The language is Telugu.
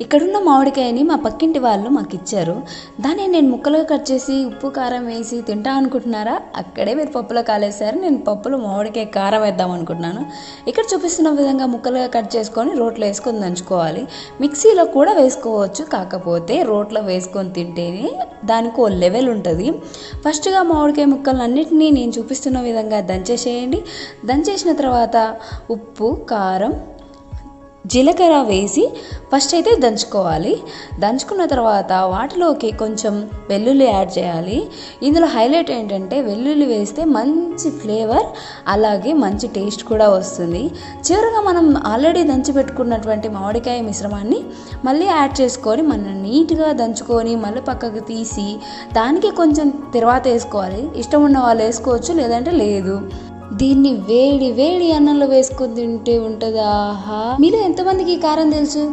ఇక్కడున్న మామిడికాయని మా పక్కింటి వాళ్ళు మాకు ఇచ్చారు. దాన్ని నేను ముక్కలుగా కట్ చేసి ఉప్పు కారం వేసి తింటా అనుకుంటున్నారా? అక్కడే మీరు పప్పులో కాలేశారు. నేను పప్పులో మామిడికాయ కారం వేద్దాం అనుకుంటున్నాను. ఇక్కడ చూపిస్తున్న విధంగా ముక్కలుగా కట్ చేసుకొని రోట్లో వేసుకొని దంచుకోవాలి. మిక్సీలో కూడా వేసుకోవచ్చు, కాకపోతే రోట్లో వేసుకొని తింటేనే దానికి ఓ లెవెల్ ఉంటుంది. ఫస్ట్గా మామిడికాయ ముక్కలన్నిటినీ నేను చూపిస్తున్న విధంగా దంచేసేయండి. దంచేసిన తర్వాత ఉప్పు కారం జీలకర్ర వేసి ఫస్ట్ అయితే దంచుకోవాలి. దంచుకున్న తర్వాత వాటిలోకి కొంచెం వెల్లుల్లి యాడ్ చేయాలి. ఇందులో హైలైట్ ఏంటంటే వెల్లుల్లి వేస్తే మంచి ఫ్లేవర్, అలాగే మంచి టేస్ట్ కూడా వస్తుంది. చివరగా మనం ఆల్రెడీ దంచి పెట్టుకున్నటువంటి మామిడికాయ మిశ్రమాన్ని మళ్ళీ యాడ్ చేసుకొని మనం నీట్గా దంచుకొని మళ్ళీ పక్కకు తీసి దానికి కొంచెం తర్వాత వేసుకోవాలి. ఇష్టం ఉన్న వాళ్ళు వేసుకోవచ్చు, లేదంటే లేదు. దీన్ని వేడి వేడి అన్నంలో వేసుకొని తింటే ఉంటుందా? మీలో ఎంతమందికి ఈ కారం తెలుసు?